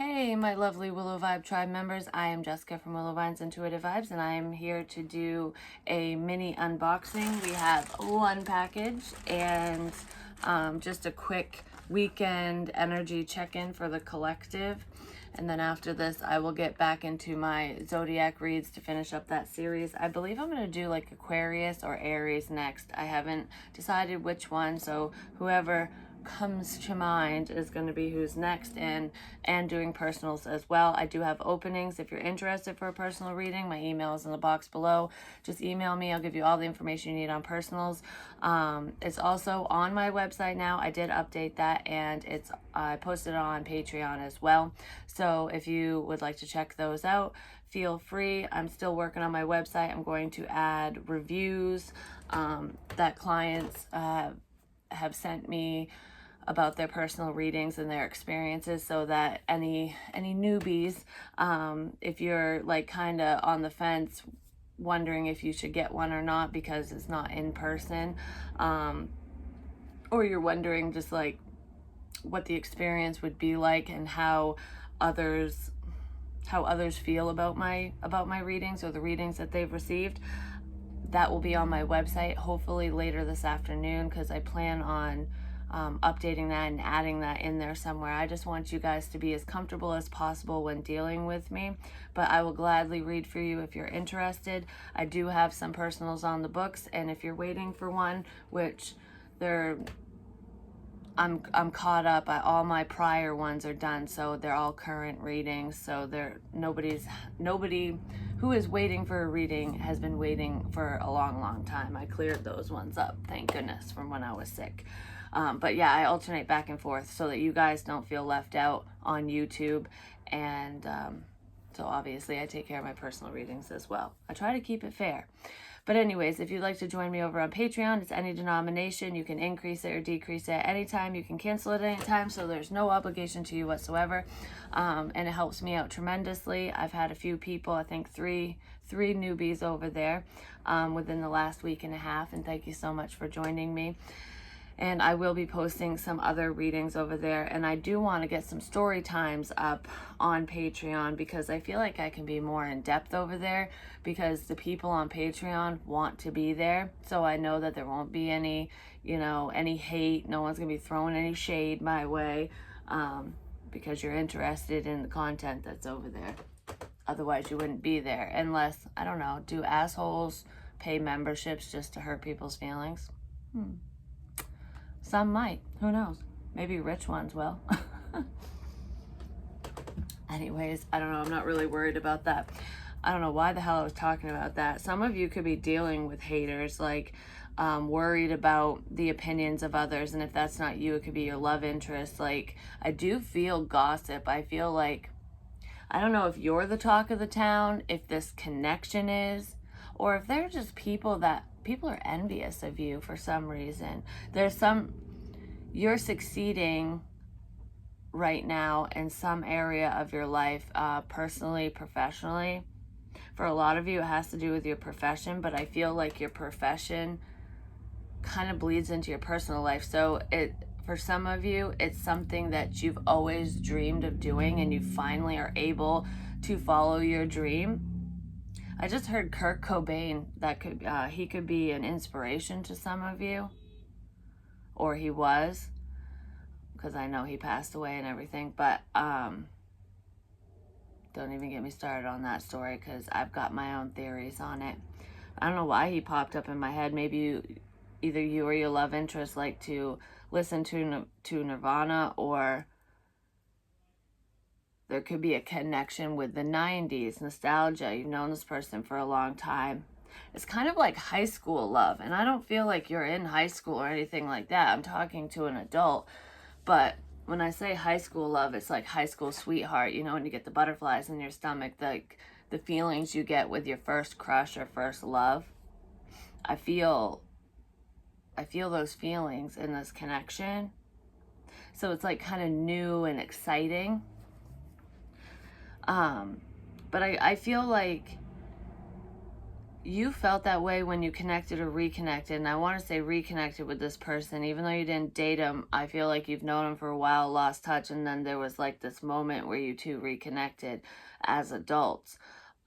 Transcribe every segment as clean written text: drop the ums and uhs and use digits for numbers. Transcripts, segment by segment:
Hey, my lovely Willow Vibe Tribe members. I am Jessica from Willow Vine's Intuitive Vibes, and I am here to do a mini unboxing. We have one package and just a quick weekend energy check-in for the collective. And then after this, I will get back into my zodiac reads to finish up that series. I believe I'm going to do like Aquarius or Aries next. I haven't decided which one, so whoever comes to mind is going to be who's next, and doing personals as well. I do have openings if you're interested for a personal reading. My email is in the box below. Just email me. I'll give you all the information you need on personals. It's also on my website now. I did update that, and I posted it on Patreon as well. So if you would like to check those out, feel free. I'm still working on my website. I'm going to add reviews that clients have sent me about their personal readings and their experiences, so that any newbies, if you're like kind of on the fence wondering if you should get one or not because it's not in person, or you're wondering just like what the experience would be like and how others feel about my readings or the readings that they've received, that will be on my website hopefully later this afternoon, because I plan on updating that and adding that in there somewhere. I just want you guys to be as comfortable as possible when dealing with me, but I will gladly read for you if you're interested. I do have some personals on the books, and if you're waiting for one, which I'm caught up. All my prior ones are done, so they're all current readings. So nobody who is waiting for a reading has been waiting for a long time. I cleared those ones up, thank goodness, from when I was sick. But yeah, I alternate back and forth so that you guys don't feel left out on YouTube. And so obviously I take care of my personal readings as well. I try to keep it fair. But anyways, if you'd like to join me over on Patreon, it's any denomination. You can increase it or decrease it at any time. You can cancel it at any time, so there's no obligation to you whatsoever. And it helps me out tremendously. I've had a few people, I think three newbies over there within the last week and a half, and thank you so much for joining me. And I will be posting some other readings over there. And I do want to get some story times up on Patreon, because I feel like I can be more in depth over there, because the people on Patreon want to be there. So I know that there won't be any hate. No one's going to be throwing any shade my way, because you're interested in the content that's over there. Otherwise, you wouldn't be there. Unless, I don't know, do assholes pay memberships just to hurt people's feelings? Some might. Who knows? Maybe rich ones will. Anyways, I don't know. I'm not really worried about that. I don't know why the hell I was talking about that. Some of you could be dealing with haters, like worried about the opinions of others. And if that's not you, it could be your love interest. Like, I do feel gossip. I feel like, I don't know if you're the talk of the town, if this connection is, or if they're just people are envious of you for some reason. You're succeeding right now in some area of your life, personally, professionally. For a lot of you, it has to do with your profession, but I feel like your profession kind of bleeds into your personal life. So for some of you, it's something that you've always dreamed of doing, and you finally are able to follow your dream. I just heard Kurt Cobain, he could be an inspiration to some of you, or he was, because I know he passed away and everything. But don't even get me started on that story, because I've got my own theories on it. I don't know why he popped up in my head. Maybe either you or your love interest like to listen to Nirvana, or there could be a connection with the 90s, nostalgia. You've known this person for a long time. It's kind of like high school love, and I don't feel like you're in high school or anything like that. I'm talking to an adult, but when I say high school love, it's like high school sweetheart, when you get the butterflies in your stomach, like the feelings you get with your first crush or first love. I feel those feelings in this connection. So it's like kind of new and exciting. But I feel like you felt that way when you connected or reconnected, and I want to say reconnected with this person, even though you didn't date him. I feel like you've known him for a while, lost touch, and then there was like this moment where you two reconnected as adults.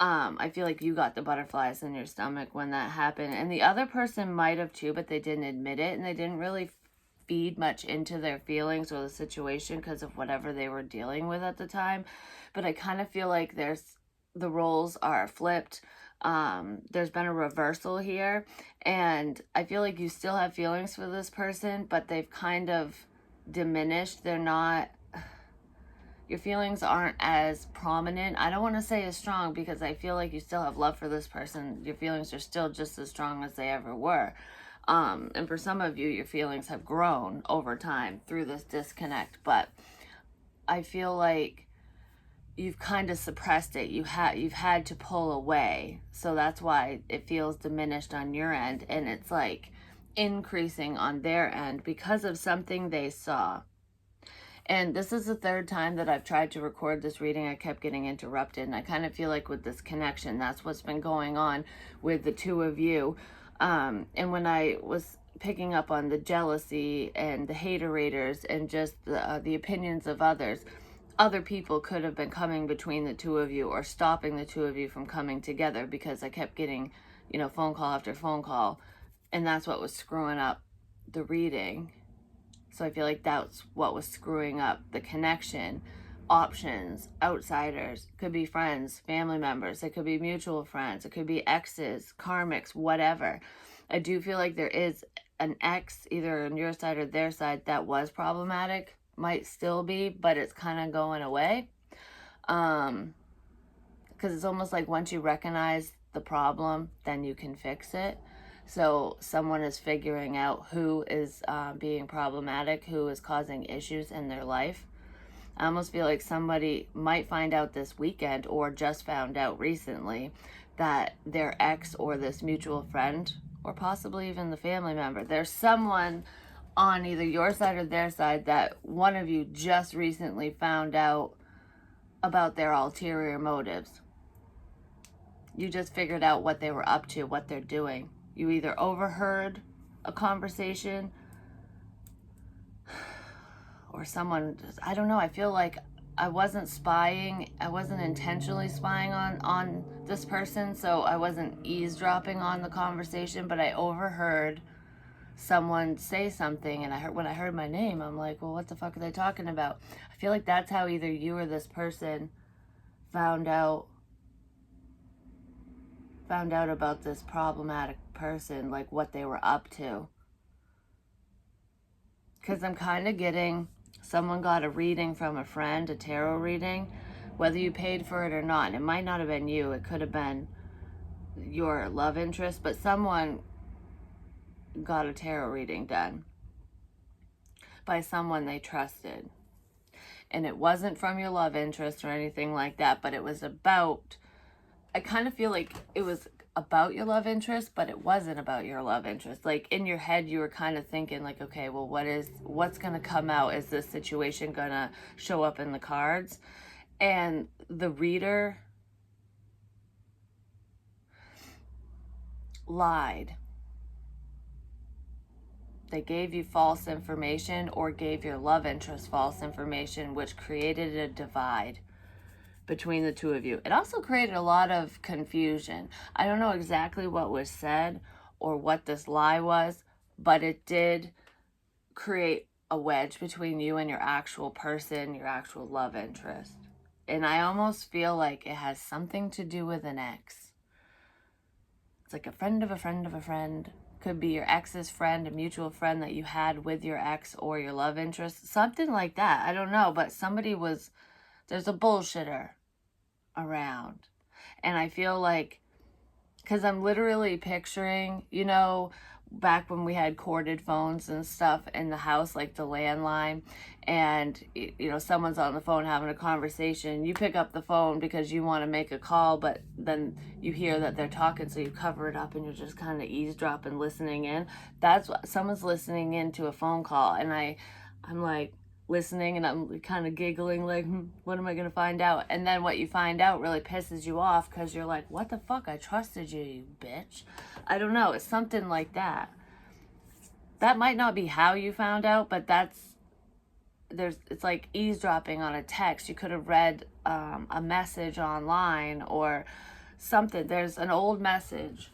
I feel like you got the butterflies in your stomach when that happened, and the other person might have too, but they didn't admit it, and they didn't really feed much into their feelings or the situation because of whatever they were dealing with at the time. But I kind of feel like the roles are flipped. There's been a reversal here, and I feel like you still have feelings for this person, but they've kind of diminished. They're not, your feelings aren't as prominent. I don't want to say as strong because I feel like you still have love for this person. Your feelings are still just as strong as they ever were. And for some of you, your feelings have grown over time through this disconnect, but I feel like you've kind of suppressed it. You've had to pull away. So that's why it feels diminished on your end, and it's like increasing on their end because of something they saw. And this is the third time that I've tried to record this reading. I kept getting interrupted, and I kind of feel like with this connection, that's what's been going on with the two of you. And when I was picking up on the jealousy and the haterators and just the opinions of others, other people could have been coming between the two of you or stopping the two of you from coming together, because I kept getting, phone call after phone call, and that's what was screwing up the reading. So I feel like that's what was screwing up the connection. Options, outsiders, could be friends, family members, it could be mutual friends, it could be exes, karmics, whatever. I do feel like there is an ex, either on your side or their side, that was problematic. Might still be, but it's kind of going away. Because it's almost like once you recognize the problem, then you can fix it. So someone is figuring out who is being problematic, who is causing issues in their life. I almost feel like somebody might find out this weekend, or just found out recently, that their ex or this mutual friend, or possibly even the family member, there's someone on either your side or their side that one of you just recently found out about their ulterior motives. You just figured out what they were up to, what they're doing. You either overheard a conversation, or someone, I don't know, I feel like I wasn't spying. I wasn't intentionally spying on this person, so I wasn't eavesdropping on the conversation, but I overheard someone say something, and when I heard my name, I'm like, well, what the fuck are they talking about? I feel like that's how either you or this person found out about this problematic person, like what they were up to. Because I'm kind of getting, someone got a reading from a friend, a tarot reading, whether you paid for it or not. And it might not have been you, it could have been your love interest, but someone got a tarot reading done by someone they trusted. And it wasn't from your love interest or anything like that, but it was about, I kind of feel like it was about your love interest, but it wasn't about your love interest. Like in your head, you were kind of thinking like, okay, well, what's going to come out? Is this situation going to show up in the cards? And the reader lied. They gave you false information, or gave your love interest false information, which created a divide between the two of you. It also created a lot of confusion. I don't know exactly what was said or what this lie was, but it did create a wedge between you and your actual person, your actual love interest. And I almost feel like it has something to do with an ex. It's like a friend of a friend of a friend. Could be your ex's friend, a mutual friend that you had with your ex, or your love interest. Something like that. I don't know, but there's a bullshitter around. And I feel like, because I'm literally picturing, back when we had corded phones and stuff in the house, like the landline, and someone's on the phone having a conversation, you pick up the phone because you want to make a call, but then you hear that they're talking, so you cover it up and you're just kind of eavesdropping, listening in. That's what someone's listening in to a phone call. And I'm like, listening, and I'm kind of giggling like, what am I going to find out? And then what you find out really pisses you off because you're like, what the fuck? I trusted you, you bitch. I don't know. It's something like that. That might not be how you found out, but it's like eavesdropping on a text. You could have read a message online or something. There's an old message.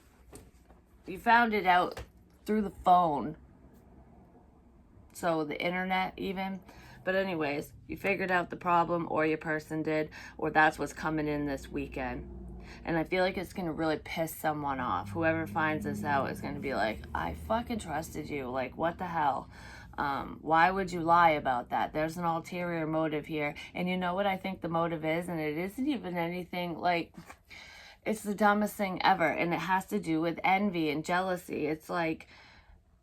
You found it out through the phone. So the internet even. But anyways, you figured out the problem, or your person did, or that's what's coming in this weekend. And I feel like it's going to really piss someone off. Whoever finds this out is going to be like, I fucking trusted you. Like, what the hell? Why would you lie about that? There's an ulterior motive here. And you know what I think the motive is? And it isn't even anything like, it's the dumbest thing ever. And it has to do with envy and jealousy. It's like,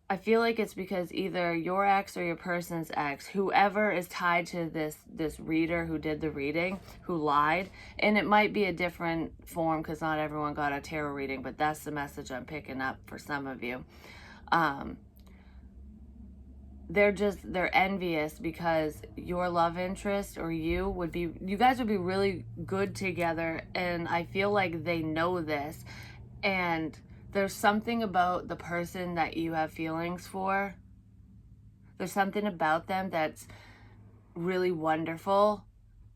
I feel like it's because either your ex or your person's ex, whoever is tied to this reader who did the reading, who lied, and it might be a different form because not everyone got a tarot reading, but that's the message I'm picking up for some of you. They're envious because your love interest or you guys would be really good together, and I feel like they know this, and there's something about the person that you have feelings for. There's something about them that's really wonderful,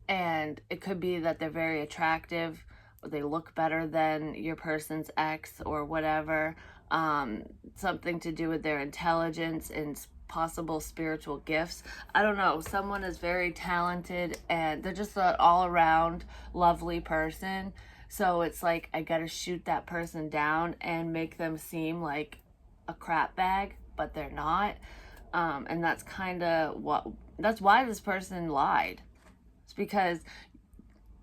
and it could be that they're very attractive, or they look better than your person's ex or whatever. Something to do with their intelligence and possible spiritual gifts. I don't know. Someone is very talented and they're just an all-around lovely person. So it's like, I gotta shoot that person down and make them seem like a crap bag, but they're not. And that's kind of that's why this person lied. It's because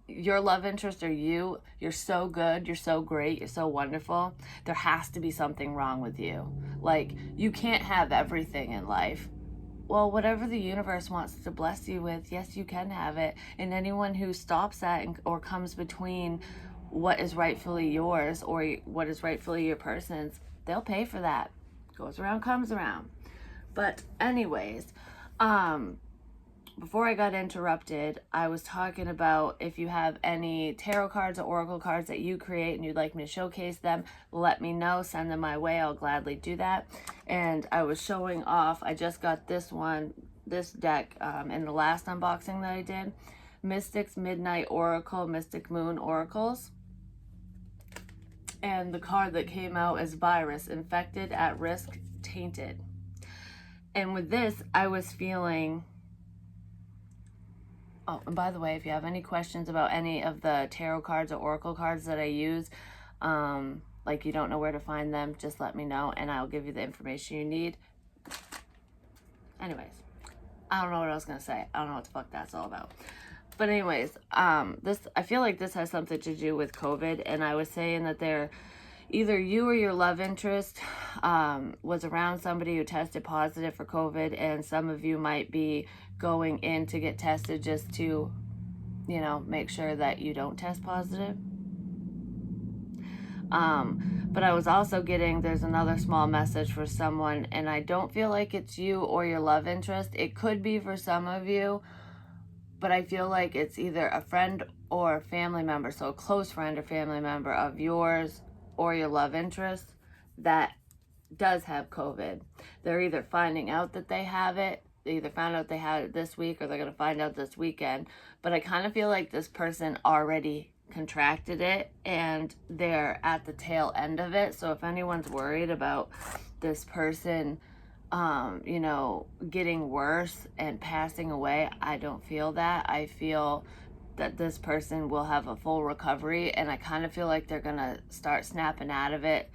your love interest or you're so good, you're so great, you're so wonderful. There has to be something wrong with you. Like, you can't have everything in life. Well, whatever the universe wants to bless you with, yes, you can have it. And anyone who stops that or comes between what is rightfully yours or what is rightfully your person's, they'll pay for that. Goes around, comes around. But anyways, before I got interrupted, I was talking about if you have any tarot cards or oracle cards that you create and you'd like me to showcase them, let me know, send them my way, I'll gladly do that. And I was showing off, I just got this deck in the last unboxing that I did, Mystic's Midnight Oracle, Mystic Moon Oracles. And the card that came out is Virus, Infected, At Risk, Tainted. And with this, I was feeling... Oh, and by the way, if you have any questions about any of the tarot cards or oracle cards that I use, like you don't know where to find them, just let me know and I'll give you the information you need. Anyways, I don't know what I was going to say. I don't know what the fuck that's all about. But anyways, I feel like this has something to do with COVID, and I was saying that either you or your love interest was around somebody who tested positive for COVID, and some of you might be going in to get tested just to, make sure that you don't test positive. But I was also there's another small message for someone, and I don't feel like it's you or your love interest. It could be for some of you, but I feel like it's either a friend or a family member, so a close friend or family member of yours or your love interest that does have COVID. They're either finding out that they have it, they either found out they had it this week or they're going to find out this weekend. But I kind of feel like this person already contracted it and they're at the tail end of it. So if anyone's worried about this person getting worse and passing away, I don't feel that. I feel that this person will have a full recovery, and I kind of feel like they're gonna start snapping out of it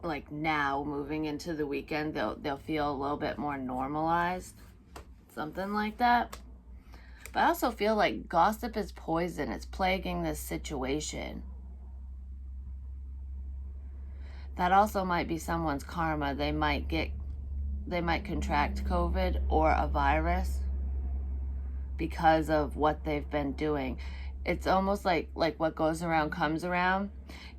like now, moving into the weekend. They'll feel a little bit more normalized, something like that. But I also feel like gossip is poison. It's plaguing this situation. That also might be someone's karma. They might contract COVID or a virus because of what they've been doing. It's almost like what goes around comes around.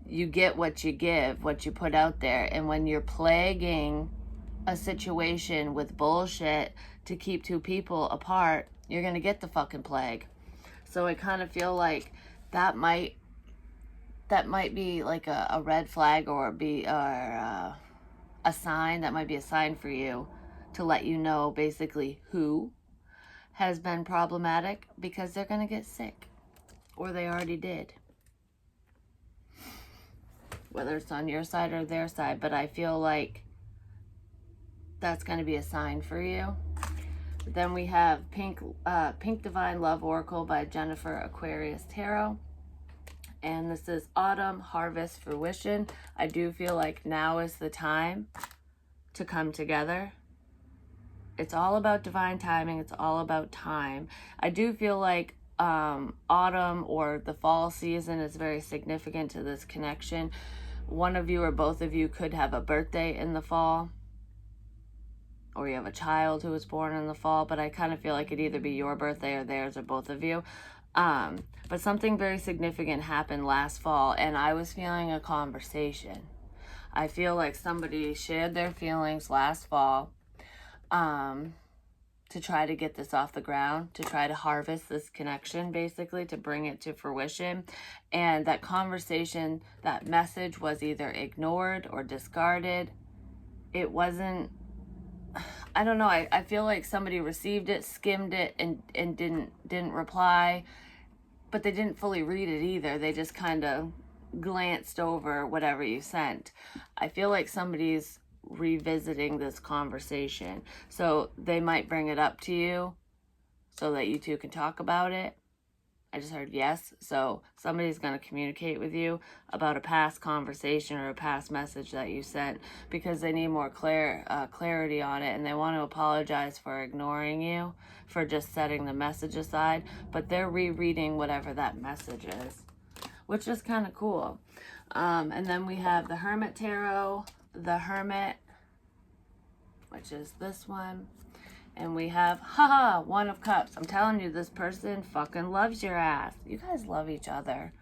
You get what you give, what you put out there. And when you're plaguing a situation with bullshit, to keep two people apart, you're going to get the fucking plague. So I kind of feel like that might be like a red flag, or a sign. That might be a sign for you to let you know basically who has been problematic, because they're going to get sick, or they already did. Whether it's on your side or their side, but I feel like that's going to be a sign for you. Then we have Pink Divine Love Oracle by Jennifer Aquarius Tarot. And this is Autumn, Harvest, Fruition. I do feel like now is the time to come together. It's all about divine timing. It's all about time. I do feel like autumn or the fall season is very significant to this connection. One of you or both of you could have a birthday in the fall, or you have a child who was born in the fall, but I kind of feel like it'd either be your birthday or theirs, or both of you. But something very significant happened last fall, and I was feeling a conversation. I feel like somebody shared their feelings last fall to try to get this off the ground, to try to harvest this connection, basically, to bring it to fruition. And that conversation, that message was either ignored or discarded. It wasn't, I don't know, I feel like somebody received it, skimmed it, and didn't reply, but they didn't fully read it either. They just kind of glanced over whatever you sent. I feel like somebody's revisiting this conversation, so they might bring it up to you so that you two can talk about it. I just heard yes. So somebody's going to communicate with you about a past conversation or a past message that you sent, because they need more clarity on it, and they want to apologize for ignoring you, for just setting the message aside, but they're rereading whatever that message is, which is kind of cool. And then we have the Hermit Tarot, the Hermit, which is this one. And we have, One of Cups. I'm telling you, this person fucking loves your ass. You guys love each other.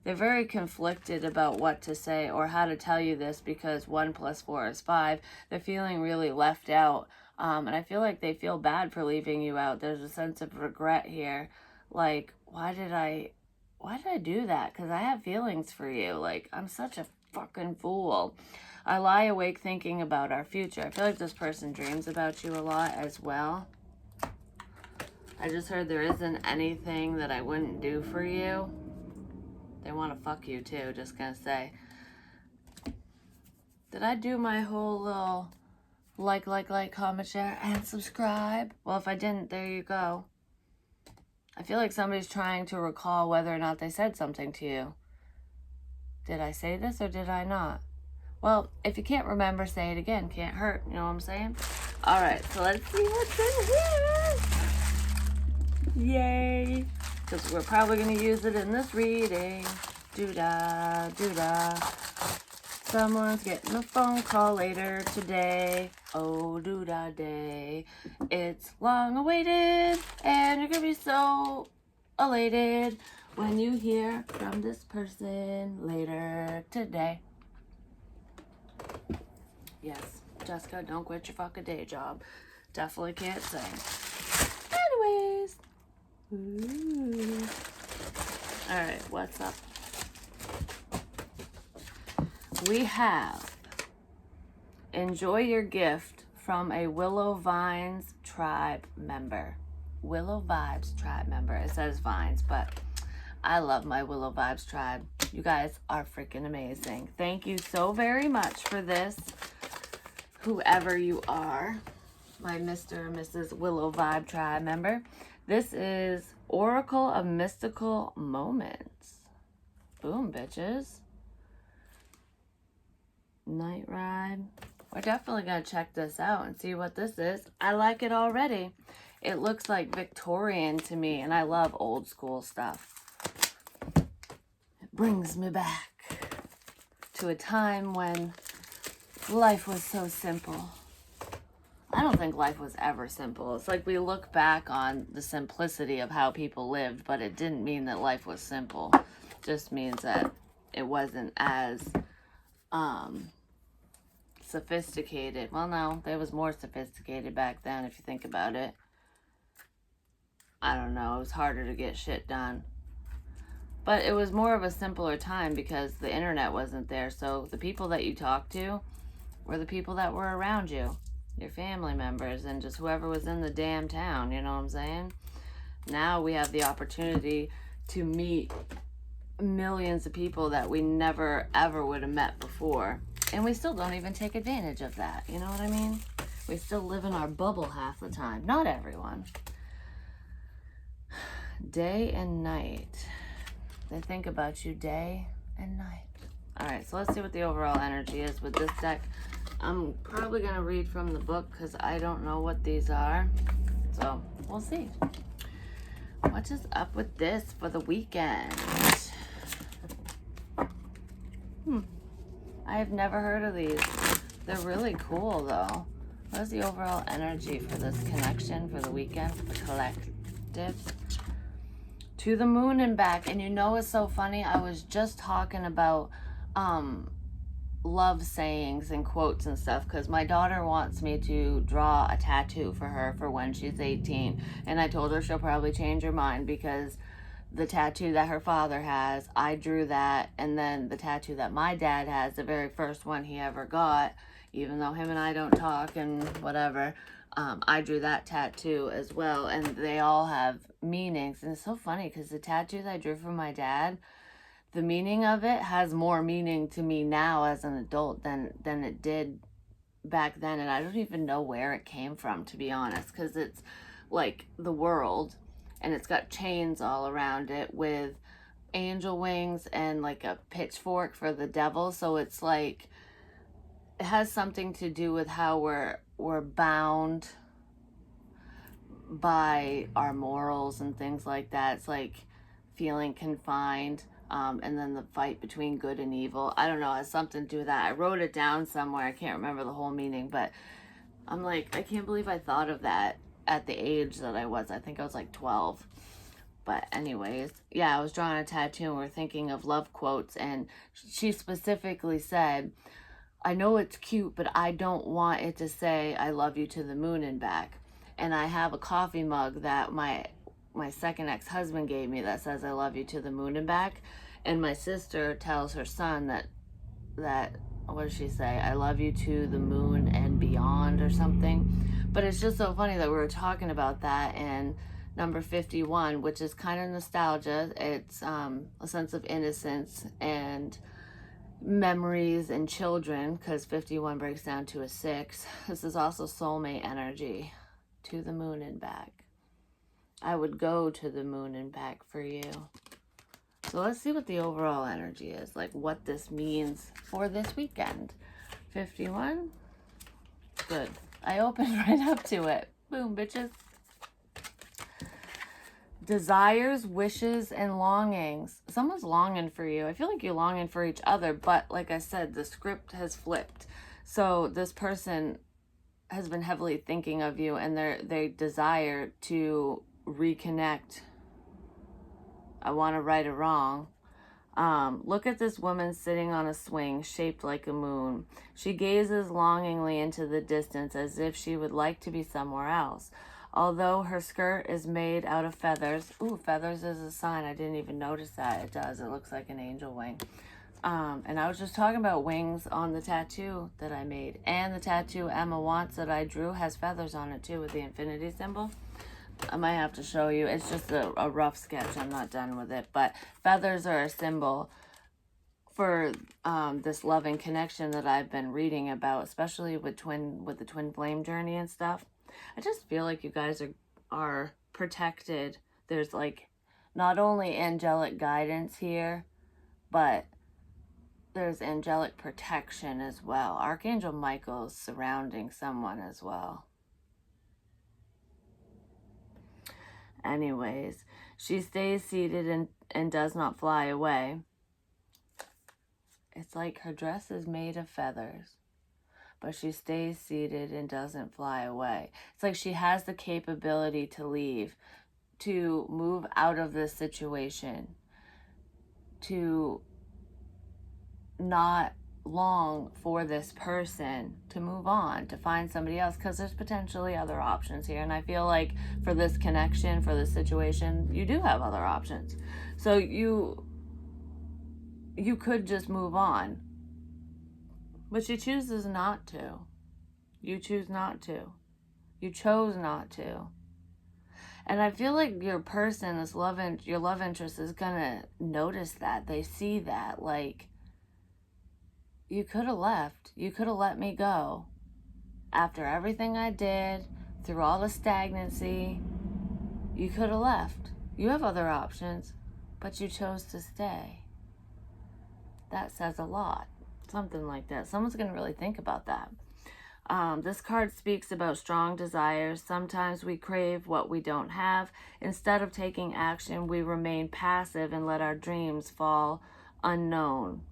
They're very conflicted about what to say or how to tell you this, because 1 + 4 is 5. They're feeling really left out. And I feel like they feel bad for leaving you out. There's a sense of regret here. Like, why did I do that? Because I have feelings for you. Like, I'm such a fucking fool. I lie awake thinking about our future. I feel like this person dreams about you a lot as well. I just heard there isn't anything that I wouldn't do for you. They want to fuck you too, just gonna say. Did I do my whole little like, comment, share, and subscribe? Well, if I didn't, there you go. I feel like somebody's trying to recall whether or not they said something to you. Did I say this or did I not? Well, if you can't remember, say it again. Can't hurt. You know what I'm saying? All right, so let's see what's in here. Yay. Because we're probably going to use it in this reading. Doo-da, doo-da. Someone's getting a phone call later today. Oh, doo-da day. It's long awaited, and you're going to be so elated when you hear from this person later today. Yes, Jessica, don't quit your fucking day job. Definitely can't sing. Anyways. Ooh. All right, what's up? We have enjoy your gift from a Willow Vines tribe member. Willow Vibes tribe member. It says Vines, but I love my Willow Vibes tribe. You guys are freaking amazing. Thank you so very much for this. Whoever you are, my Mr. or Mrs. Willow Vibe tribe member. This is Oracle of Mystical Moments. Boom, bitches. Night Ride. We're definitely going to check this out and see what this is. I like it already. It looks like Victorian to me, and I love old school stuff. It brings me back to a time when life was so simple. I don't think life was ever simple. It's like we look back on the simplicity of how people lived, but it didn't mean that life was simple. It just means that it wasn't as sophisticated. Well, no, it was more sophisticated back then if you think about it. I don't know, it was harder to get shit done. But it was more of a simpler time because the internet wasn't there. So the people that you talked to were the people that were around you, your family members, and just whoever was in the damn town, you know what I'm saying? Now we have the opportunity to meet millions of people that we never ever would have met before. And we still don't even take advantage of that, you know what I mean? We still live in our bubble half the time. Not everyone. Day and night. They think about you day and night. All right, so let's see what the overall energy is with this deck. I'm probably going to read from the book because I don't know what these are. So we'll see. What is up with this for the weekend? I have never heard of these. They're really cool though. What is the overall energy for this connection for the weekend, for the collective? To the moon and back. And you know it's so funny? I was just talking about love sayings and quotes and stuff because my daughter wants me to draw a tattoo for her for when she's 18. And I told her she'll probably change her mind because the tattoo that her father has, I drew that, and then the tattoo that my dad has, the very first one he ever got, even though him and I don't talk and whatever, I drew that tattoo as well, and they all have meanings. And it's so funny because the tattoo that I drew for my dad, the meaning of it has more meaning to me now as an adult than it did back then, and I don't even know where it came from, to be honest, because it's like the world, and it's got chains all around it with angel wings and like a pitchfork for the devil. So it's like it has something to do with how we're bound by our morals and things like that. It's like feeling confined, and then the fight between good and evil. I don't know, it has something to do with that. I wrote it down somewhere. I can't remember the whole meaning, but I'm like, I can't believe I thought of that at the age that I was. I think I was like 12. But anyways, yeah, I was drawing a tattoo and we're thinking of love quotes, and she specifically said, I know it's cute, but I don't want it to say I love you to the moon and back. And I have a coffee mug that my second ex-husband gave me that says I love you to the moon and back. And my sister tells her son that what does she say? I love you to the moon and beyond or something. But it's just so funny that we were talking about that in number 51, which is kind of nostalgia. It's a sense of innocence and memories and children, because 51 breaks down to a 6. This is also soulmate energy. To the moon and back. I would go to the moon and back for you. So let's see what the overall energy is, like what this means for this weekend. 51. Good. I opened right up to it. Boom, bitches. Desires, wishes, and longings. Someone's longing for you. I feel like you're longing for each other, but like I said, the script has flipped. So this person has been heavily thinking of you, and they desire to reconnect. I want to right or wrong. Look at this woman sitting on a swing shaped like a moon. She gazes longingly into the distance as if she would like to be somewhere else. Although her skirt is made out of feathers. Ooh, feathers is a sign. I didn't even notice that. It does. It looks like an angel wing. And I was just talking about wings on the tattoo that I made. And the tattoo Emma wants that I drew has feathers on it too with the infinity symbol. I might have to show you. It's just a rough sketch. I'm not done with it. But feathers are a symbol for this loving connection that I've been reading about, especially with the twin flame journey and stuff. I just feel like you guys are protected. There's like not only angelic guidance here, but there's angelic protection as well. Archangel Michael is surrounding someone as well. Anyways, she stays seated and does not fly away. It's like her dress is made of feathers, but she stays seated and doesn't fly away. It's like she has the capability to leave, to move out of this situation, to not long for this person to move on, to find somebody else, because there's potentially other options here. And I feel like for this connection, for this situation, you do have other options. So you could just move on, but she chooses not to. You choose not to. You chose not to. And I feel like your person, your love interest, is gonna notice that. They see that, like, you could have left. You could have let me go. After everything I did, through all the stagnancy, you could have left. You have other options, but you chose to stay. That says a lot. Something like that. Someone's going to really think about that. This card speaks about strong desires. Sometimes we crave what we don't have. Instead of taking action, we remain passive and let our dreams fall unknown.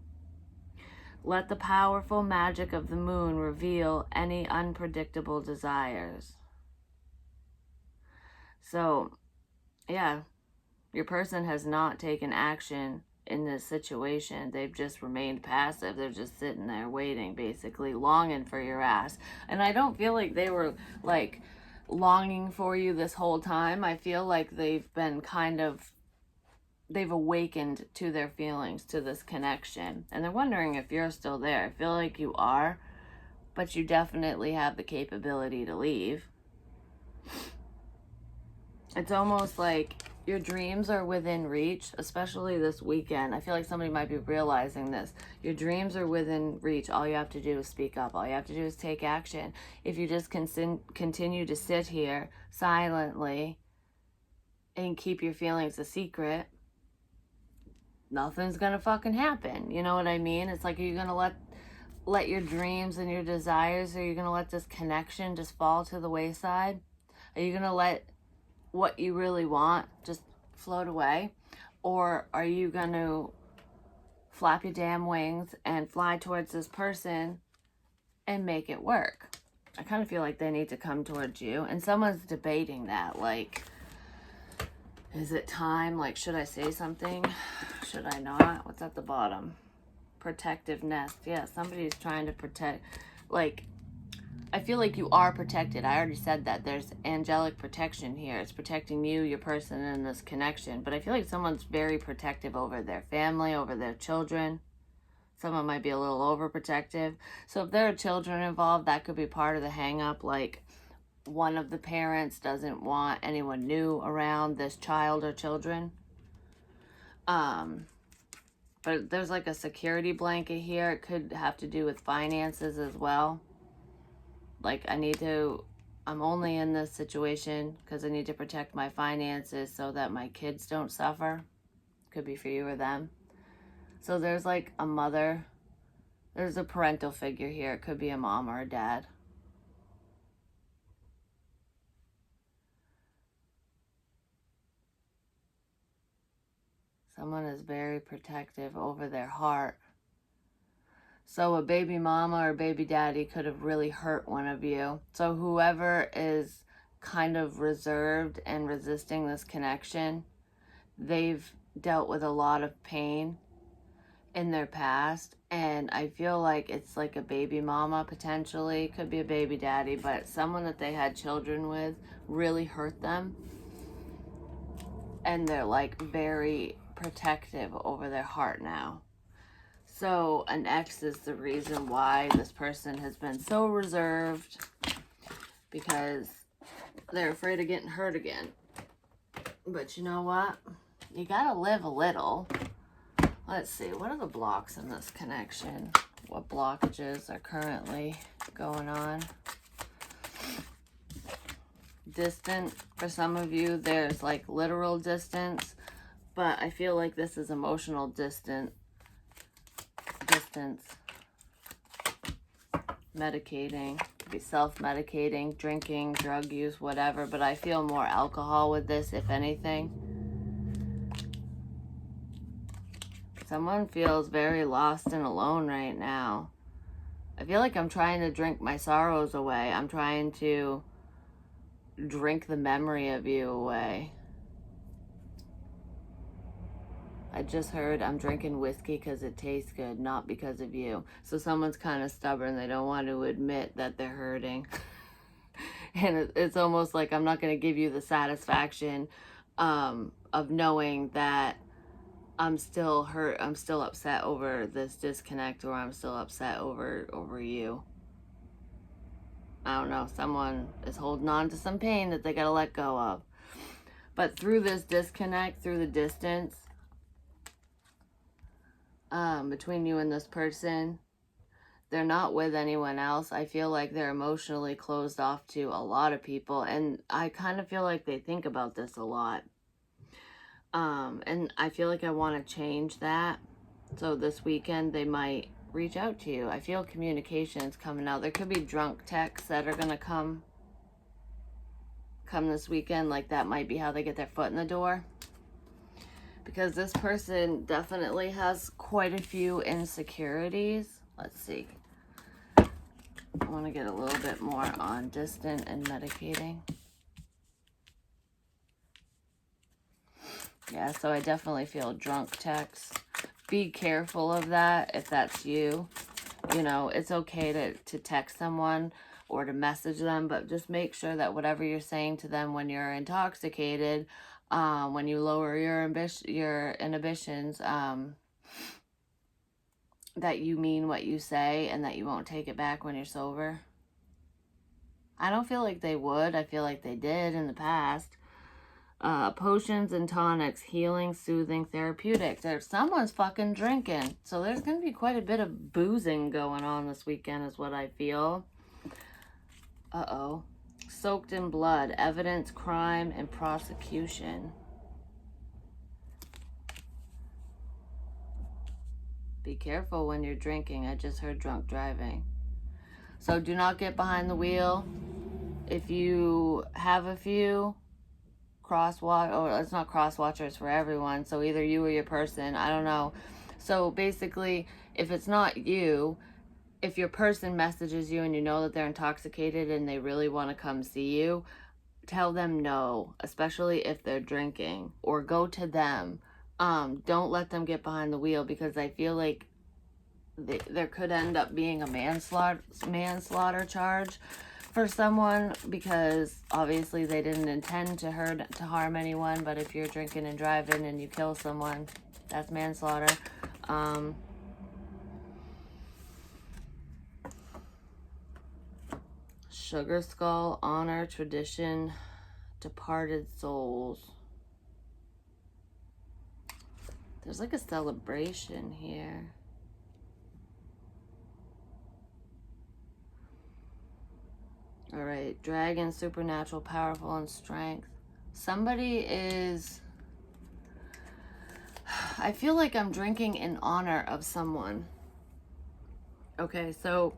Let the powerful magic of the moon reveal any unpredictable desires. So, yeah, your person has not taken action in this situation. They've just remained passive. They're just sitting there waiting, basically longing for your ass. And I don't feel like they were like longing for you this whole time. I feel like they've awakened to their feelings, to this connection, and they're wondering if you're still there. I feel like you are, but you definitely have the capability to leave. It's almost like your dreams are within reach, especially this weekend. I feel like somebody might be realizing this. Your dreams are within reach. All you have to do is speak up. All you have to do is take action. If you just continue to sit here silently and keep your feelings a secret, nothing's gonna fucking happen. You know what I mean? It's like, are you gonna let your dreams and your desires, are you gonna let this connection just fall to the wayside? Are you gonna let what you really want just float away? Or are you gonna flap your damn wings and fly towards this person and make it work? I kind of feel like they need to come towards you, and someone's debating that, like, is it time? Like, should I say something? Should I not? What's at the bottom? Protective nest. Yeah, somebody's trying to protect. Like, I feel like you are protected. I already said that. There's angelic protection here. It's protecting you, your person, and this connection. But I feel like someone's very protective over their family, over their children. Someone might be a little overprotective. So if there are children involved, that could be part of the hang up. Like, one of the parents doesn't want anyone new around this child or children. But there's like a security blanket here. It could have to do with finances as well. Like, I'm only in this situation because I need to protect my finances so that my kids don't suffer. Could be for you or them. So there's like a mother. There's a parental figure here. It could be a mom or a dad. Someone is very protective over their heart. So a baby mama or baby daddy could have really hurt one of you. So whoever is kind of reserved and resisting this connection, they've dealt with a lot of pain in their past. And I feel like it's like a baby mama, potentially. Could be a baby daddy, but someone that they had children with really hurt them. And they're like very protective over their heart now. So an ex is the reason why this person has been so reserved, because they're afraid of getting hurt again. But you know what? You gotta live a little. Let's see, what are the blocks in this connection? What blockages are currently going on? Distant, for some of you, there's like literal distance, but I feel like this is emotional distance. Medicating, could be self-medicating, drinking, drug use, whatever, but I feel more alcohol with this, if anything. Someone feels very lost and alone right now. I feel like I'm trying to drink my sorrows away. I'm trying to drink the memory of you away. I just heard I'm drinking whiskey because it tastes good, not because of you. So someone's kind of stubborn. They don't want to admit that they're hurting. And it's almost like I'm not going to give you the satisfaction of knowing that I'm still hurt, I'm still upset over this disconnect, or I'm still upset over you. I don't know, someone is holding on to some pain that they gotta let go of. But through this disconnect, through the distance between you and this person, they're not with anyone else. I feel like they're emotionally closed off to a lot of people, and I kind of feel like they think about this a lot. And I feel like I want to change that. So this weekend they might reach out to you. I feel communication's coming out. There could be drunk texts that are gonna come this weekend. Like that might be how they get their foot in the door. Because this person definitely has quite a few insecurities. Let's see. I want to get a little bit more on distant and medicating. Yeah, so I definitely feel drunk texts. Be careful of that if that's you. You know, it's okay to text someone or to message them, but just make sure that whatever you're saying to them when you're intoxicated, when you lower your inhibitions, that you mean what you say and that you won't take it back when you're sober. I don't feel like they would. I feel like they did in the past. Potions and tonics, healing, soothing, therapeutic. There's someone's fucking drinking. So there's going to be quite a bit of boozing going on this weekend is what I feel. Uh-oh. Soaked in blood, evidence, crime, and prosecution. Be careful when you're drinking. I just heard drunk driving. So do not get behind the wheel. If you have a few, crosswatch, or it's not crosswatcher, it's for everyone. So either you or your person, I don't know. So basically, if it's not you, if your person messages you and you know that they're intoxicated and they really want to come see you, tell them no, especially if they're drinking, or go to them. Don't let them get behind the wheel, because I feel like there could end up being a manslaughter charge for someone, because obviously they didn't intend to harm anyone. But if you're drinking and driving and you kill someone, that's manslaughter. Sugar skull, honor, tradition, departed souls. There's like a celebration here. All right, dragon, supernatural, powerful, and strength. Somebody is... I feel like I'm drinking in honor of someone. Okay, so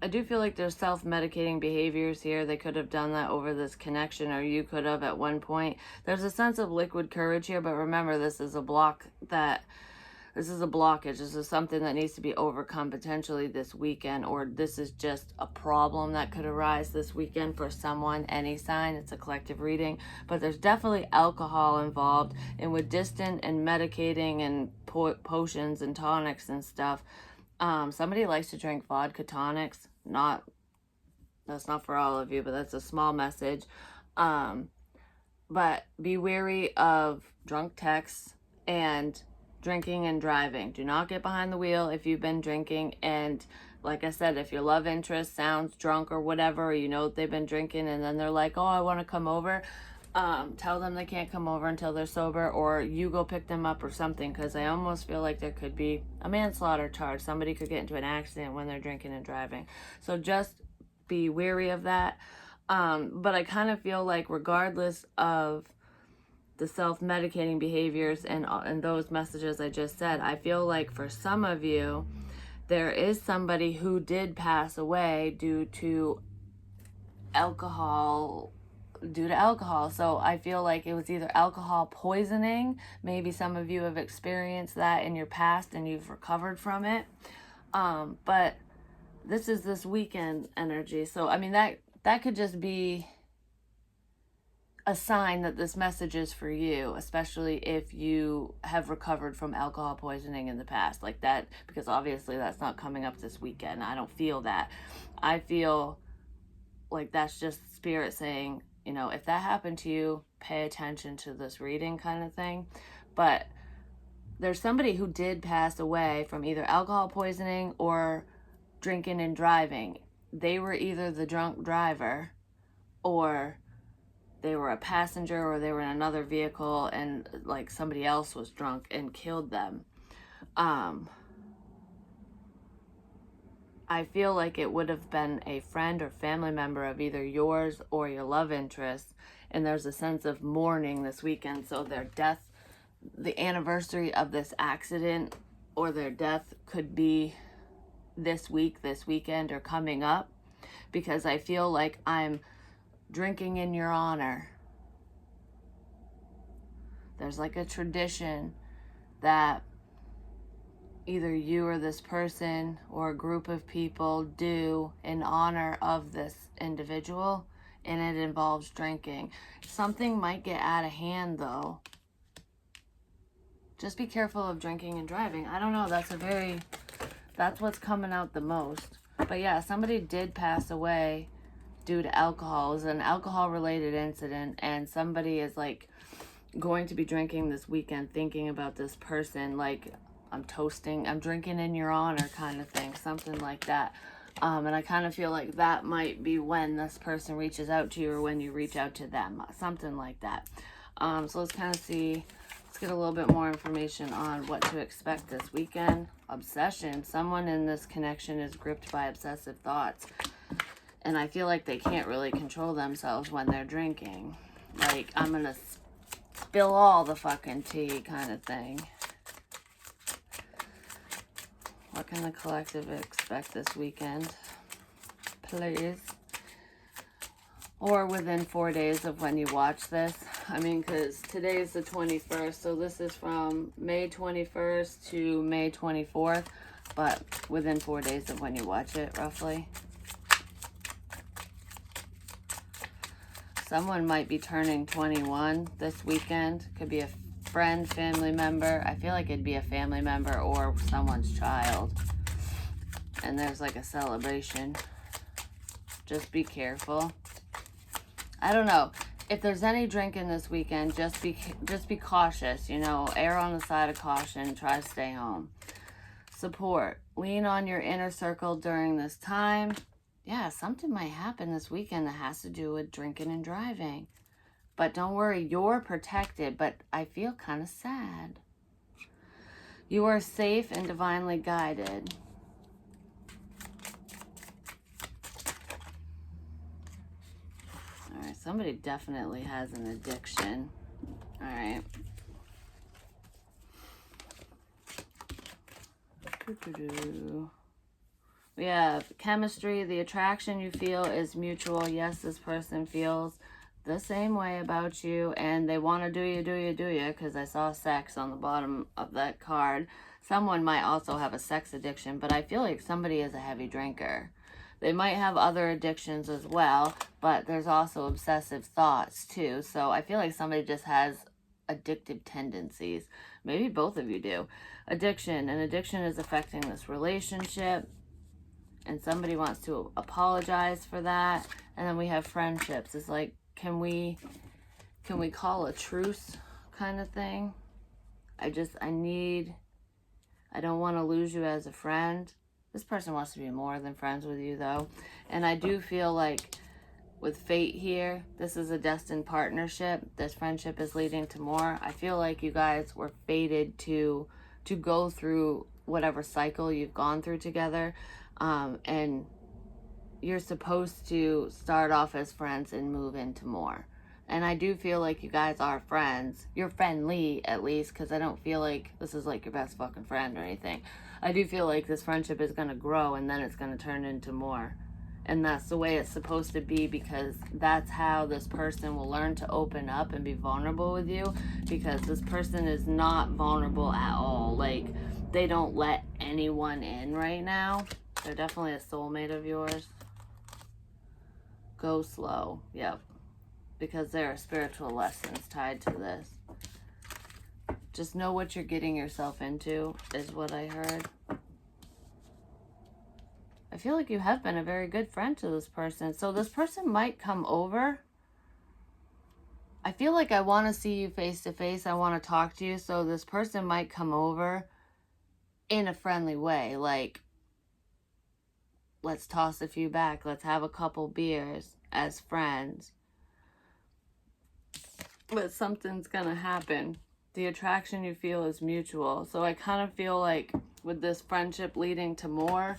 I do feel like there's self-medicating behaviors here. They could have done that over this connection, or you could have at one point. There's a sense of liquid courage here, but remember, this is a blockage. This is something that needs to be overcome potentially this weekend, or this is just a problem that could arise this weekend for someone, any sign. It's a collective reading, but there's definitely alcohol involved, and with distant and medicating and potions and tonics and stuff. Somebody likes to drink vodka tonics. That's not for all of you, but that's a small message. But be wary of drunk texts and drinking and driving. Do not get behind the wheel if you've been drinking. And like I said, if your love interest sounds drunk or whatever, or you know they've been drinking and then they're like, oh, I want to come over, tell them they can't come over until they're sober, or you go pick them up or something, because I almost feel like there could be a manslaughter charge. Somebody could get into an accident when they're drinking and driving. So just be wary of that. But I kind of feel like regardless of the self-medicating behaviors and those messages I just said, I feel like for some of you, there is somebody who did pass away due to alcohol. So I feel like it was either alcohol poisoning. Maybe some of you have experienced that in your past and you've recovered from it. But this is this weekend energy. So, I mean, that could just be a sign that this message is for you, especially if you have recovered from alcohol poisoning in the past, like that, because obviously that's not coming up this weekend. I don't feel that. I feel like that's just spirit saying, you know, if that happened to you, pay attention to this reading, kind of thing. But there's somebody who did pass away from either alcohol poisoning or drinking and driving. They were either the drunk driver, or they were a passenger, or they were in another vehicle and like somebody else was drunk and killed them. I feel like it would have been a friend or family member of either yours or your love interest, and there's a sense of mourning this weekend. So their death, the anniversary of this accident or their death could be this week, this weekend, or coming up, because I feel like I'm drinking in your honor. There's like a tradition that either you or this person or a group of people do in honor of this individual, and it involves drinking. Something might get out of hand though. Just be careful of drinking and driving. I don't know, that's what's coming out the most. But yeah, somebody did pass away due to alcohol. It was an alcohol related incident, and somebody is like going to be drinking this weekend, thinking about this person, like I'm drinking in your honor kind of thing, something like that. And I kind of feel like that might be when this person reaches out to you or when you reach out to them, something like that. So let's kind of see, let's get a little bit more information on what to expect this weekend. Obsession. Someone in this connection is gripped by obsessive thoughts. And I feel like they can't really control themselves when they're drinking. Like, I'm going to spill all the fucking tea kind of thing. What can the collective expect this weekend, please? Or within 4 days of when you watch this. I mean, because today is the 21st, so this is from May 21st to May 24th, but within 4 days of when you watch it, roughly. Someone might be turning 21 this weekend. Could be a friend, family member. I feel like it'd be a family member or someone's child. And there's like a celebration. Just be careful. I don't know. If there's any drinking this weekend, just be cautious. You know, err on the side of caution. Try to stay home. Support. Lean on your inner circle during this time. Yeah, something might happen this weekend that has to do with drinking and driving. But don't worry, you're protected, but I feel kind of sad. You are safe and divinely guided. All right, somebody definitely has an addiction. All right. We have chemistry. The attraction you feel is mutual. Yes, this person feels the same way about you, and they want to do you, because I saw sex on the bottom of that card. Someone might also have a sex addiction, but I feel like somebody is a heavy drinker. They might have other addictions as well, but there's also obsessive thoughts too. So I feel like somebody just has addictive tendencies. Maybe both of you do. Addiction. An addiction is affecting this relationship, and somebody wants to apologize for that. And then we have friendships. It's like, can we call a truce kind of thing? I don't want to lose you as a friend. This person wants to be more than friends with you though. And I do feel like with fate here, this is a destined partnership. This friendship is leading to more. I feel like you guys were fated to go through whatever cycle you've gone through together. And you're supposed to start off as friends and move into more. And I do feel like you guys are friends. You're friendly, at least, because I don't feel like this is like your best fucking friend or anything. I do feel like this friendship is going to grow, and then it's going to turn into more. And that's the way it's supposed to be, because that's how this person will learn to open up and be vulnerable with you, because this person is not vulnerable at all. Like, they don't let anyone in right now. They're definitely a soulmate of yours. Go slow. Yep. because there are spiritual lessons tied to this. Just know what you're getting yourself into, is what I heard. I feel like you have been a very good friend to this person. So this person might come over. I feel like I want to see you face to face. I want to talk to you. So this person might come over in a friendly way. Like, let's toss a few back. Let's have a couple beers as friends. But something's going to happen. The attraction you feel is mutual. So I kind of feel like with this friendship leading to more,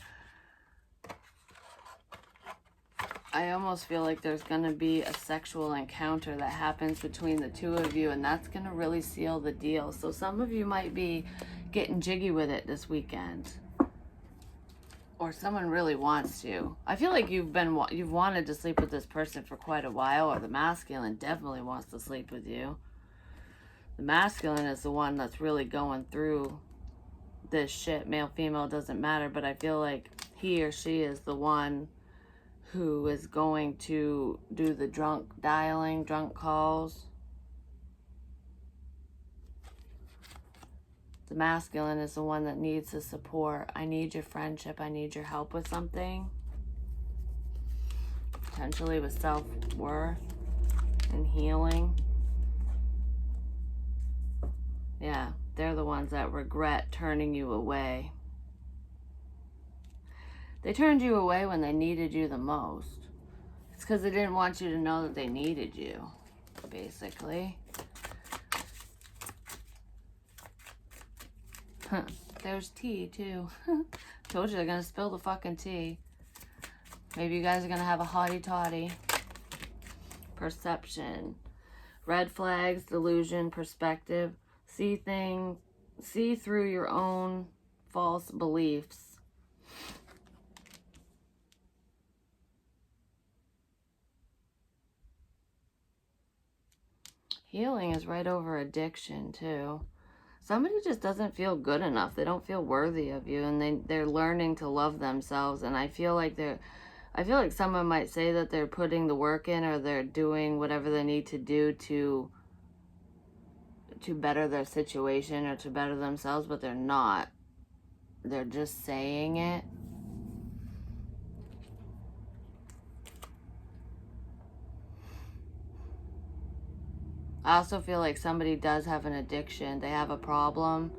I almost feel like there's going to be a sexual encounter that happens between the two of you, and that's going to really seal the deal. So some of you might be getting jiggy with it this weekend. Or someone really wants to. I feel like you've wanted to sleep with this person for quite a while, or the masculine definitely wants to sleep with you. The masculine is the one that's really going through this shit. Male, female, doesn't matter, but I feel like he or she is the one who is going to do the drunk dialing, drunk calls. The masculine is the one that needs the support. I need your friendship. I need your help with something. Potentially with self-worth and healing. Yeah, they're the ones that regret turning you away. They turned you away when they needed you the most. It's because they didn't want you to know that they needed you, basically. There's tea, too. Told you they're going to spill the fucking tea. Maybe you guys are going to have a hottie-toddy. Perception. Red flags, delusion, perspective. See things, see through your own false beliefs. Healing is right over addiction, too. Somebody just doesn't feel good enough. They don't feel worthy of you, and they're learning to love themselves. And I feel like someone might say that they're putting the work in, or they're doing whatever they need to do to better their situation or to better themselves, but they're not. They're just saying it. I also feel like somebody does have an addiction. They have a problem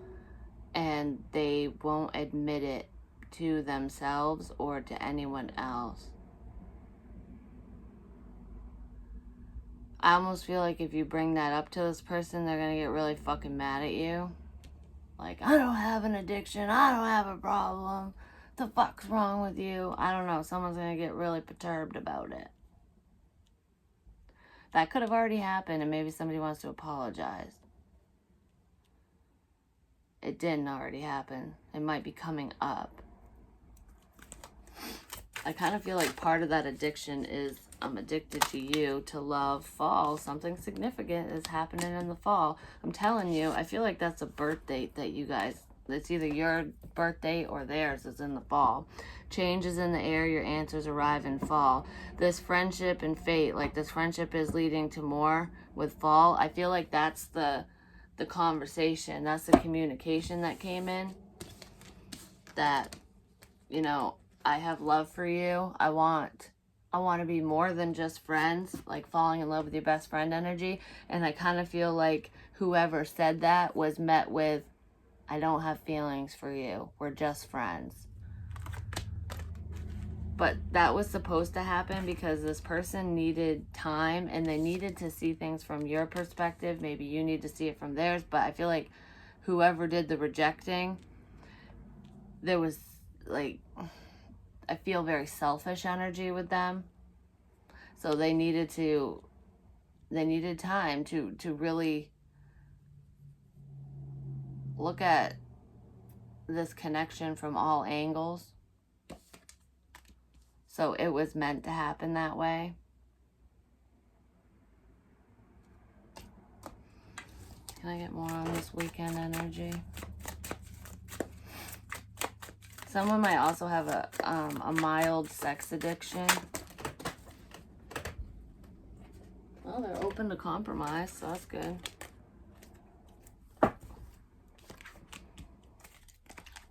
and they won't admit it to themselves or to anyone else. I almost feel like if you bring that up to this person, they're going to get really fucking mad at you. Like, I don't have an addiction. I don't have a problem. The fuck's wrong with you? I don't know. Someone's going to get really perturbed about it. That could have already happened, and maybe somebody wants to apologize. It didn't already happen. It might be coming up. I kind of feel like part of that addiction is I'm addicted to you, to love, fall. Something significant is happening in the fall. I'm telling you, I feel like that's a birth date that you guys, it's either your birth date or theirs is in the fall. Change is in the air, your answers arrive in fall. This friendship and fate, like this friendship is leading to more with fall. I feel like that's the conversation, that's the communication that came in. That, you know, I have love for you. I want to be more than just friends, like falling in love with your best friend energy. And I kind of feel like whoever said that was met with, I don't have feelings for you. We're just friends. But that was supposed to happen because this person needed time and they needed to see things from your perspective. Maybe you need to see it from theirs. But I feel like whoever did the rejecting, there was like, I feel very selfish energy with them. So they needed time to really look at this connection from all angles. So it was meant to happen that way. Can I get more on this weekend energy? Someone might also have a mild sex addiction. Oh, they're open to compromise, so that's good.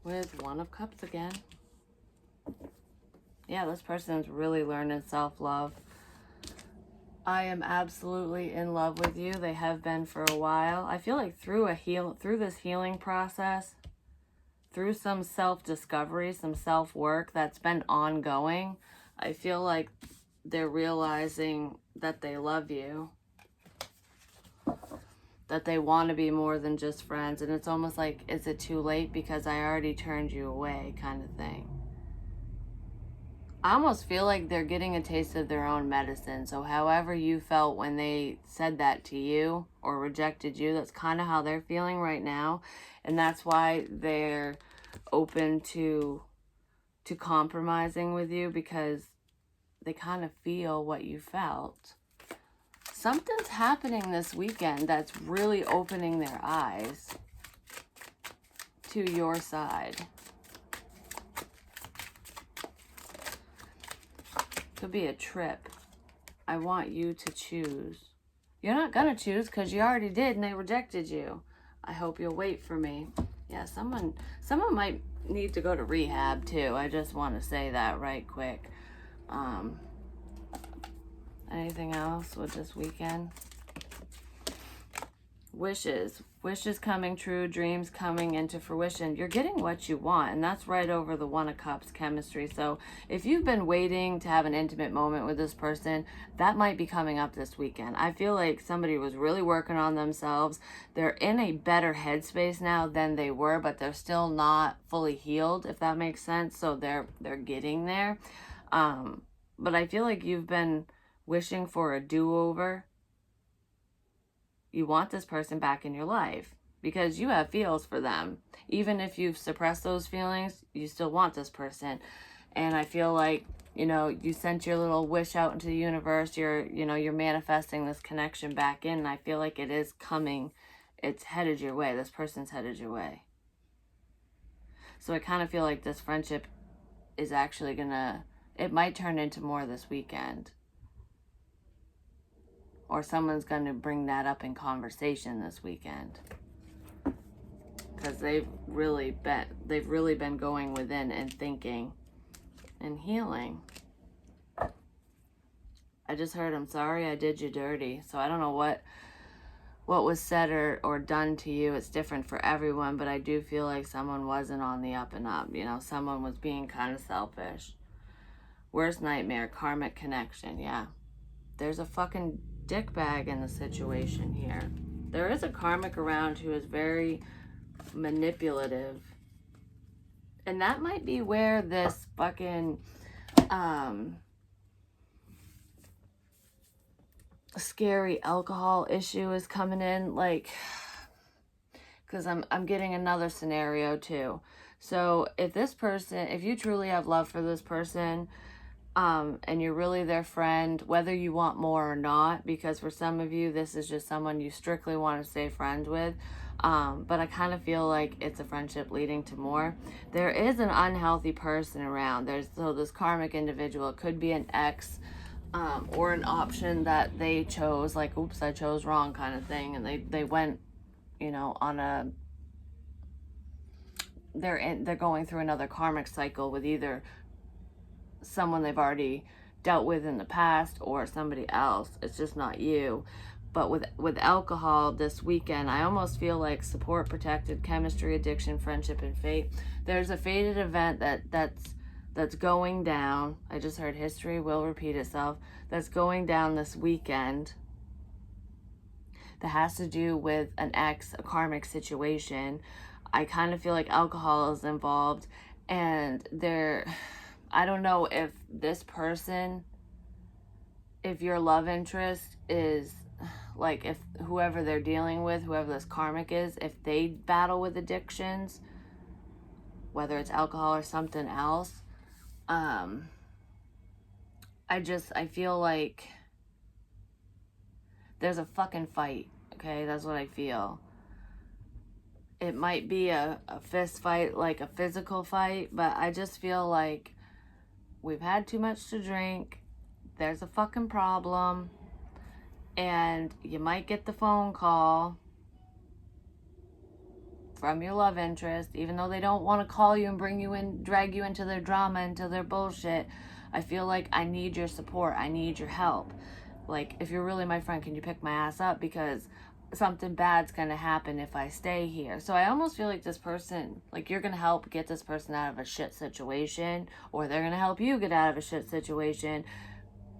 With One of Cups again. Yeah, this person's really learning self-love. I am absolutely in love with you. They have been for a while. I feel like through this healing process, through some self-discovery, some self-work that's been ongoing, I feel like they're realizing that they love you, that they want to be more than just friends. And it's almost like, is it too late because I already turned you away kind of thing. I almost feel like they're getting a taste of their own medicine. So however you felt when they said that to you or rejected you, that's kind of how they're feeling right now. And that's why they're open to compromising with you, because they kind of feel what you felt. Something's happening this weekend that's really opening their eyes to your side. Could be a trip. I want you to choose. You're not gonna choose because you already did and they rejected you. I hope you'll wait for me. Yeah, someone might need to go to rehab too. I just want to say that right quick. Anything else with this weekend? Wishes coming true, dreams coming into fruition. You're getting what you want, and that's right over the One of Cups chemistry. So if you've been waiting to have an intimate moment with this person, that might be coming up this weekend. I feel like somebody was really working on themselves. They're in a better headspace now than they were, but they're still not fully healed, if that makes sense. So they're getting there. But I feel like you've been wishing for a do-over. You want this person back in your life because you have feels for them. Even if you've suppressed those feelings, you still want this person. And I feel like, you sent your little wish out into the universe. You're manifesting this connection back in. And I feel like it is coming. It's headed your way. This person's headed your way. So I kind of feel like this friendship is actually it might turn into more this weekend. Or someone's going to bring that up in conversation this weekend. Because they've really been going within and thinking and healing. I just heard, I'm sorry I did you dirty. So I don't know what was said or done to you. It's different for everyone, but I do feel like someone wasn't on the up and up. Someone was being kind of selfish. Worst nightmare, karmic connection. Yeah. There's a fucking dickbag in the situation here. There is a karmic around who is very manipulative. And that might be where this fucking scary alcohol issue is coming in, like, because I'm getting another scenario too. So if you truly have love for this person, and you're really their friend, whether you want more or not, because for some of you, this is just someone you strictly want to stay friends with. But I kind of feel like it's a friendship leading to more. There is an unhealthy person around. So this karmic individual could be an ex, or an option that they chose, like, oops, I chose wrong kind of thing. And they went, on they're going through another karmic cycle with either someone they've already dealt with in the past or somebody else. It's just not you. But with alcohol this weekend, I almost feel like support, protected, chemistry, addiction, friendship, and fate. There's a fated event that's going down. I just heard history will repeat itself. That's going down this weekend. That has to do with an ex, a karmic situation. I kind of feel like alcohol is involved, and I don't know if this person, if your love interest is, like, if whoever they're dealing with, whoever this karmic is, if they battle with addictions, whether it's alcohol or something else, I feel like there's a fucking fight, okay? That's what I feel. It might be a fist fight, like a physical fight, but I just feel like we've had too much to drink. There's a fucking problem. And you might get the phone call from your love interest, even though they don't want to call you and bring you in, drag you into their drama, into their bullshit. I feel like I need your support. I need your help. Like, if you're really my friend, can you pick my ass up? Because something bad's going to happen if I stay here. So I almost feel like this person, like, you're going to help get this person out of a shit situation, or they're going to help you get out of a shit situation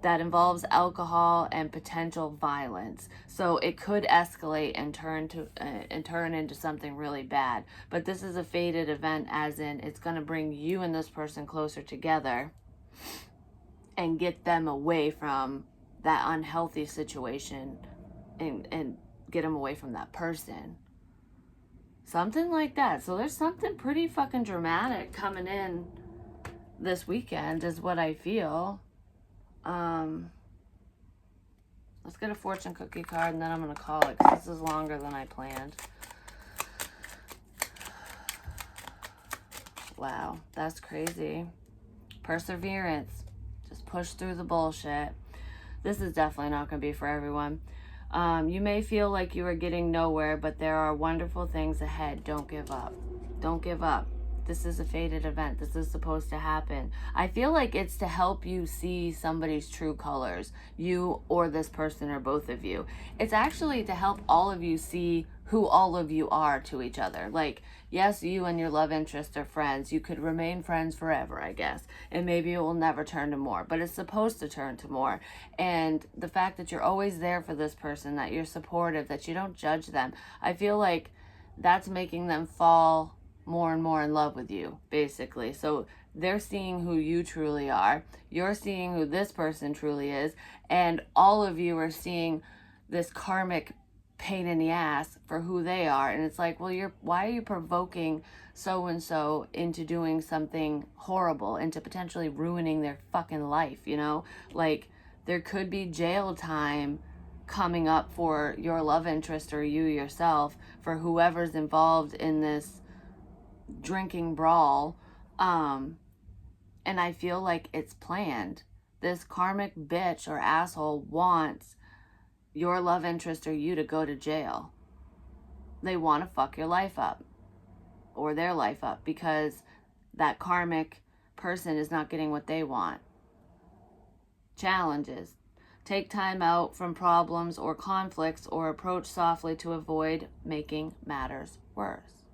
that involves alcohol and potential violence. So it could escalate and turn into something really bad. But this is a fated event, as in it's going to bring you and this person closer together and get them away from that unhealthy situation, and get them away from that person. Something like that. So there's something pretty fucking dramatic coming in this weekend is what I feel. Let's get a fortune cookie card and then I'm going to call it, because this is longer than I planned. Wow, that's crazy. Perseverance. Just push through the bullshit. This is definitely not going to be for everyone. You may feel like you are getting nowhere, but there are wonderful things ahead. Don't give up. Don't give up. This is a fated event. This is supposed to happen. I feel like it's to help you see somebody's true colors. You or this person or both of you. It's actually to help all of you see who all of you are to each other. Like, yes, you and your love interest are friends. You could remain friends forever, I guess. And maybe it will never turn to more. But it's supposed to turn to more. And the fact that you're always there for this person, that you're supportive, that you don't judge them, I feel like that's making them fall more and more in love with you, basically. So they're seeing who you truly are. You're seeing who this person truly is. And all of you are seeing this karmic pain in the ass for who they are. And it's like, well, why are you provoking so-and-so into doing something horrible, into potentially ruining their fucking life, you know? Like, there could be jail time coming up for your love interest or you yourself, for whoever's involved in this drinking brawl. And I feel like it's planned. This karmic bitch or asshole wants your love interest or you to go to jail. They want to fuck your life up, or their life up, because that karmic person is not getting what they want. Challenges. Take time out from problems or conflicts, or approach softly to avoid making matters worse.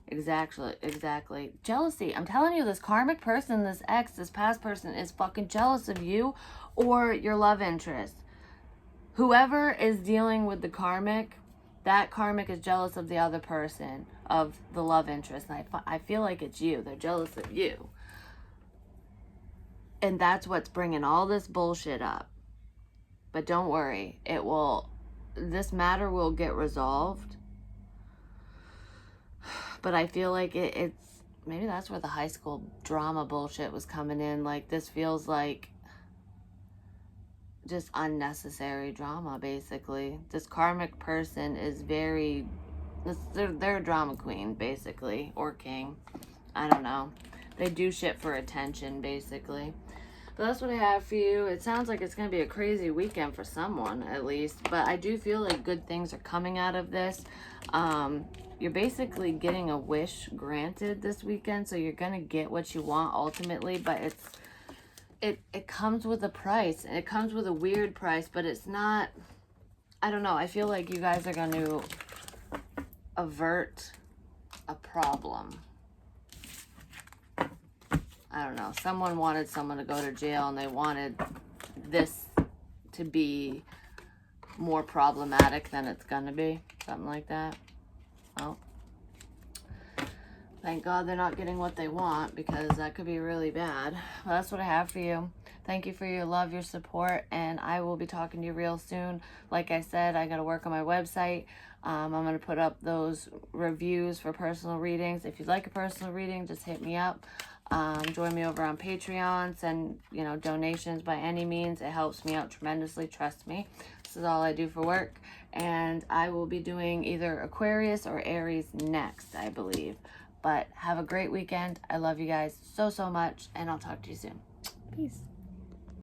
Exactly. Jealousy. I'm telling you, this karmic person, this ex, this past person is fucking jealous of you or your love interest. Whoever is dealing with the karmic, that karmic is jealous of the other person, of the love interest. And I feel like it's you. They're jealous of you. And that's what's bringing all this bullshit up. But don't worry. This matter will get resolved. But I feel like it's, maybe that's where the high school drama bullshit was coming in. Like, this feels like just unnecessary drama, basically. This karmic person is they're a drama queen, basically, or king. I don't know. They do shit for attention, basically. But that's what I have for you. It sounds like it's going to be a crazy weekend for someone, at least. But I do feel like good things are coming out of this. You're basically getting a wish granted this weekend. So you're going to get what you want ultimately. But it comes with a price. And it comes with a weird price. But it's not... I don't know. I feel like you guys are going to avert a problem. I don't know. Someone wanted someone to go to jail and they wanted this to be more problematic than it's going to be. Something like that. Well, thank God they're not getting what they want, because that could be really bad. Well, that's what I have for you. Thank you for your love, your support, and I will be talking to you real soon. Like I said, I got to work on my website. I'm going to put up those reviews for personal readings. If you'd like a personal reading, just hit me up. Join me over on Patreon. Send, donations by any means. It helps me out tremendously. Trust me. This is all I do for work. And I will be doing either Aquarius or Aries next, I believe. But have a great weekend. I love you guys so, so much. And I'll talk to you soon. Peace.